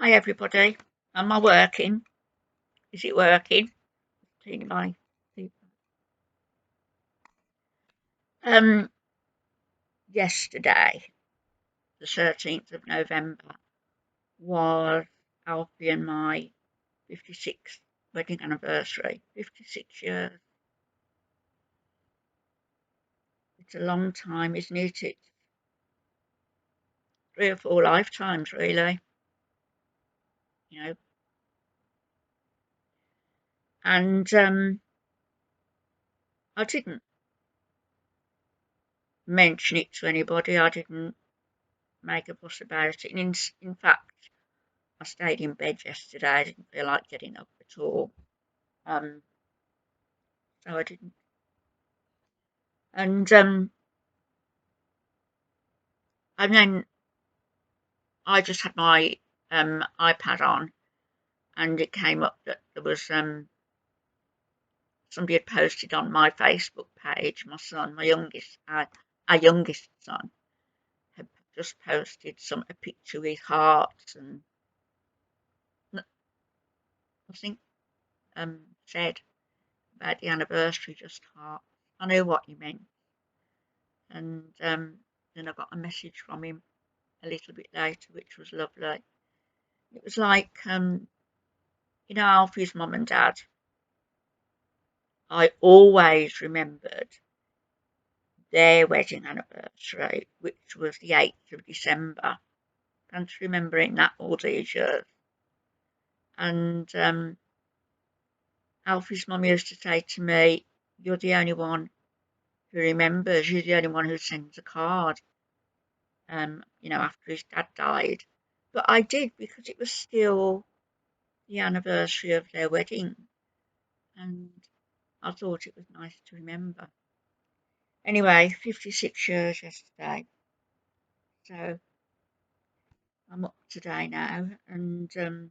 Hi everybody. Am I working? Is it working? Cleaning my teeth. Um, Yesterday, the 13th of November, was Alfie and my 56th wedding anniversary. 56 years. It's a long time, isn't it? It's 3 or 4 lifetimes, really. You know, and I didn't mention it to anybody. I didn't make a fuss about it. And in fact, I stayed in bed yesterday. I didn't feel like getting up at all. Um, so I didn't. And and then I just had my iPad on, and it came up that there was somebody had posted on my Facebook page. My son, our youngest son, had just posted a picture with hearts and nothing said about the anniversary, just hearts. I knew what he meant, and then I got a message from him a little bit later, which was lovely. It was like, Alfie's mum and dad. I always remembered their wedding anniversary, which was the 8th of December. Can't remembering that all these years. And Alfie's mum used to say to me, "You're the only one who remembers. You're the only one who sends a card." After his dad died. But I did because it was still the anniversary of their wedding, and I thought it was nice to remember. Anyway, 56 years yesterday. So I'm up today now and been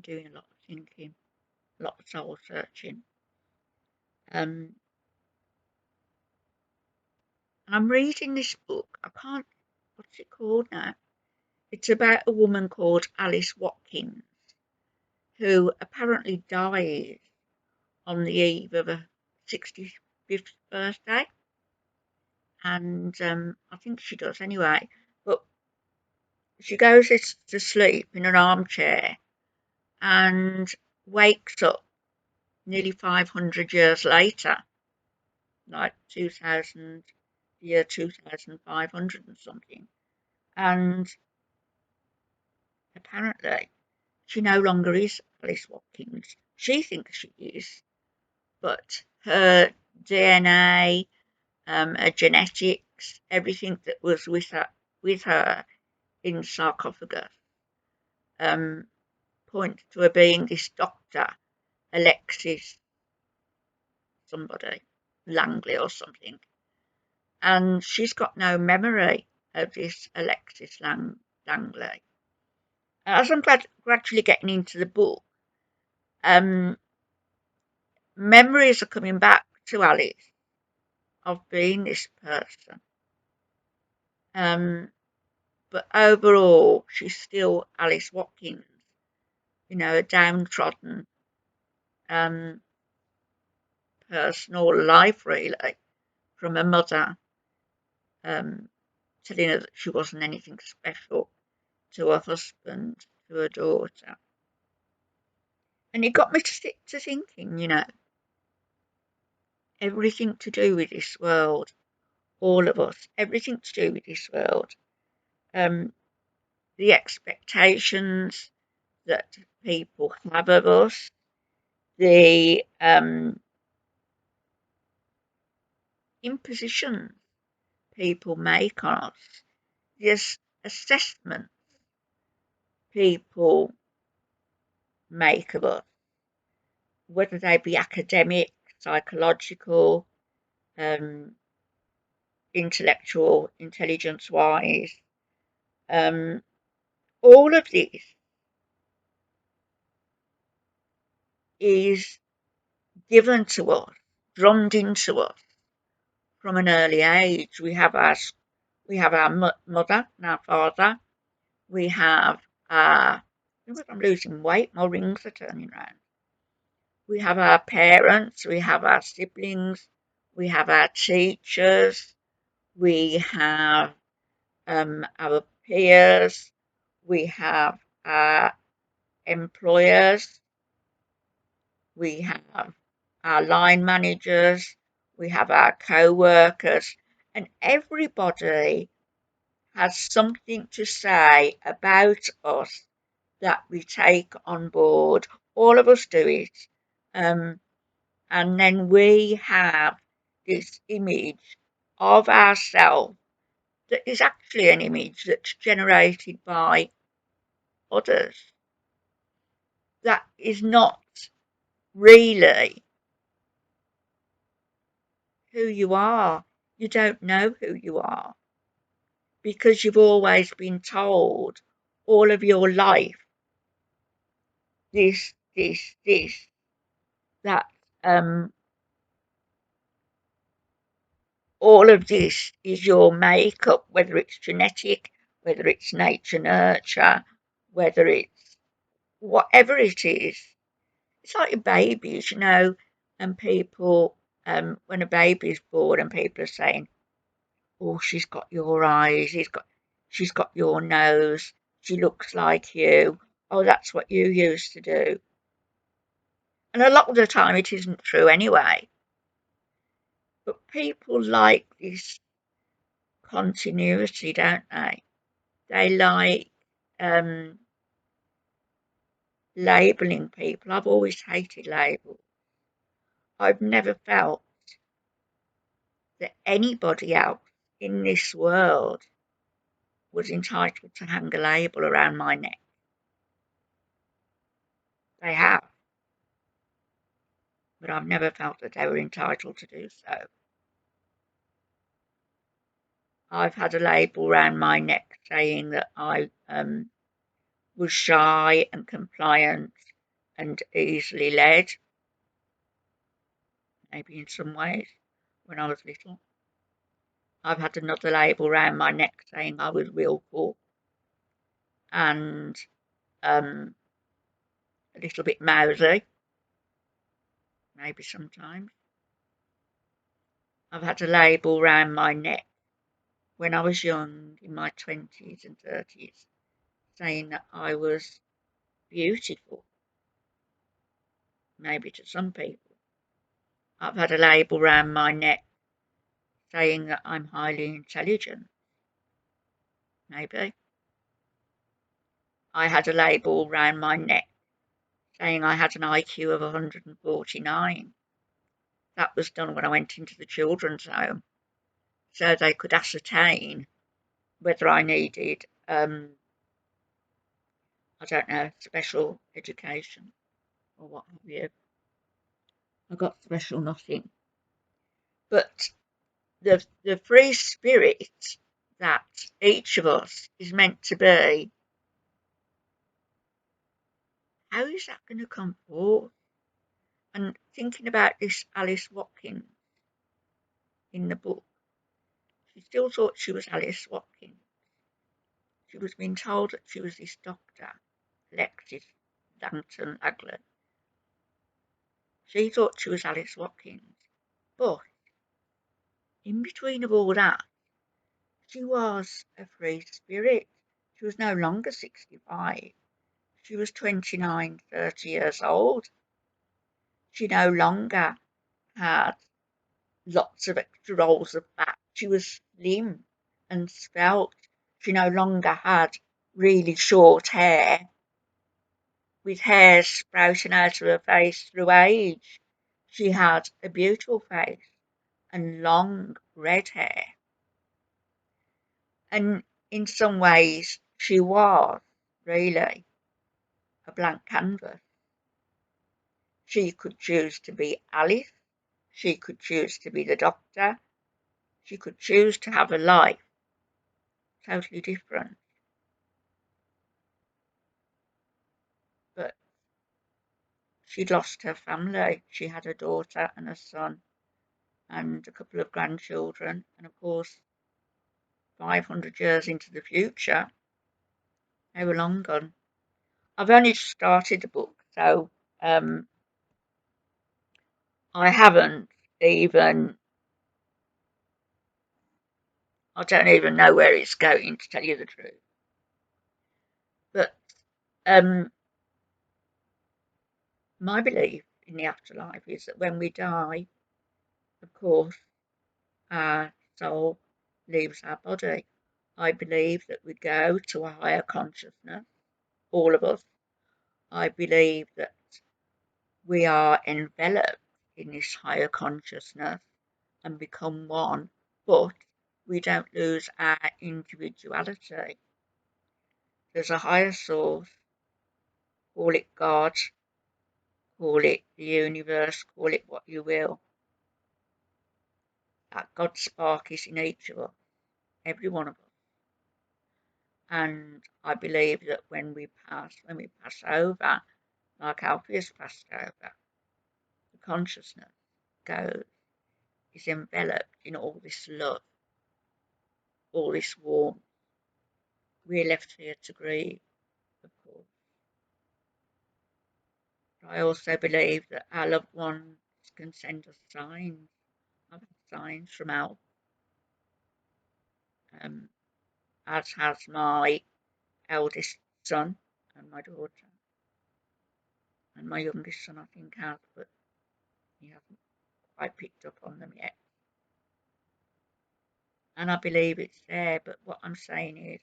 doing a lot of thinking, a lot of soul searching. And I'm reading this book. What's it called now? It's about a woman called Alice Watkins who apparently dies on the eve of her 65th birthday. And I think she does anyway. But she goes to sleep in an armchair and wakes up nearly 500 years later, like 2000, year 2500 and something. And apparently, she no longer is Alice Watkins. She thinks she is, but her DNA, her genetics, everything that was with her in sarcophagus, um, points to her being this doctor, Alexis somebody, Langley or something. And she's got no memory of this Alexis Langley. As I'm gradually getting into the book, um, memories are coming back to Alice of being this person. But overall, she's still Alice Watkins, a downtrodden um, person all life, really, from her mother um, telling her that she wasn't anything special, to her husband, to her daughter. And it got me to thinking, everything to do with this world, all of us, everything to do with this world, um, the expectations that people have of us, the impositions people make on us, the assessments people make of us, whether they be academic, psychological, um, intellectual, intelligence wise, um, all of this is given to us, drummed into us from an early age. We have our mother and our father. We have I'm losing weight, my rings are turning round. We have our parents, we have our siblings, we have our teachers, we have our peers, we have our employers, we have our line managers, we have our co-workers, and everybody has something to say about us that we take on board. All of us do it. Um, and then we have this image of ourselves that is actually an image that's generated by others. That is not really who you are. You don't know who you are because you've always been told all of your life this, that all of this is your makeup, whether it's genetic, whether it's nature nurture, whether it's whatever it is. It's like babies, and people, when a baby is born and people are saying, oh, she's got your eyes, she's got your nose, she looks like you, oh, that's what you used to do. And a lot of the time it isn't true anyway. But people like this continuity, don't they? They like um, labelling people. I've always hated labels. I've never felt that anybody else in this world was entitled to hang a label around my neck. They have, but I've never felt that they were entitled to do so. I've had a label around my neck saying that I was shy and compliant and easily led, maybe in some ways, when I was little. I've had another label around my neck saying I was willful and a little bit mousy, maybe sometimes. I've had a label around my neck when I was young, in my 20s and 30s, saying that I was beautiful, maybe to some people. I've had a label around my neck saying that I'm highly intelligent, maybe. I had a label around my neck saying I had an IQ of 149. That was done when I went into the children's home, so they could ascertain whether I needed, I don't know, special education or what have you. I got special nothing. But the free spirit that each of us is meant to be, how is that going to come forth? And thinking about this Alice Watkins in the book, she still thought she was Alice Watkins. She was being told that she was this doctor, Alexis Langton Lagler. She thought she was Alice Watkins. But in between of all that, she was a free spirit. She was no longer 65. She was 29, 30 years old. She no longer had lots of extra rolls of fat. She was slim and svelte. She no longer had really short hair with hairs sprouting out of her face through age. She had a beautiful face and long red hair. And in some ways, she was really a blank canvas. She could choose to be Alice. She could choose to be the doctor. She could choose to have a life totally different. But she'd lost her family. She had a daughter and a son and a couple of grandchildren. And of course, 500 years into the future, How long gone? I've only started the book, so um, I haven't even. I don't even know where it's going, to tell you the truth. But um, my belief in the afterlife is that when we die, of course, our soul leaves our body. I believe that we go to a higher consciousness, all of us. I believe that we are enveloped in this higher consciousness and become one, but we don't lose our individuality. There's a higher source, call it God, call it the universe, call it what you will. That God spark is in each of us, every one of us. And I believe that when we pass over, like Alfie has passed over, the consciousness goes, is enveloped in all this love, all this warmth. We're left here to grieve, of course. But I also believe that our loved ones can send us signs. I've had signs from Al, as has my eldest son and my daughter. And my youngest son, I think, has, but he hasn't quite picked up on them yet. And I believe it's there, but what I'm saying is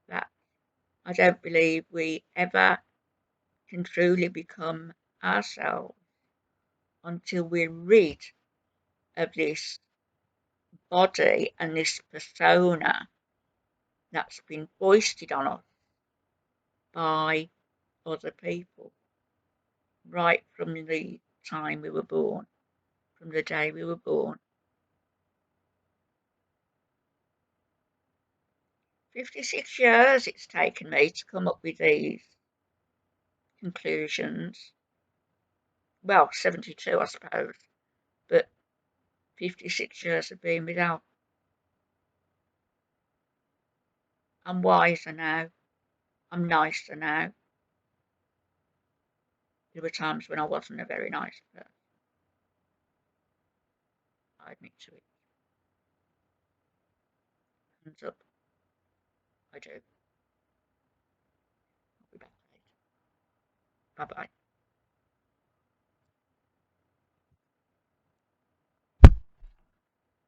that I don't believe we ever can truly become ourselves until we're rid of this body and this persona that's been foisted on us by other people right from the time we were born, from the day we were born. 56 years it's taken me to come up with these conclusions. Well, 72, I suppose, but 56 years of being without. I'm wiser now. I'm nicer now. There were times when I wasn't a very nice person. I admit to it. Hands up. I do. I'll be back later. Bye bye.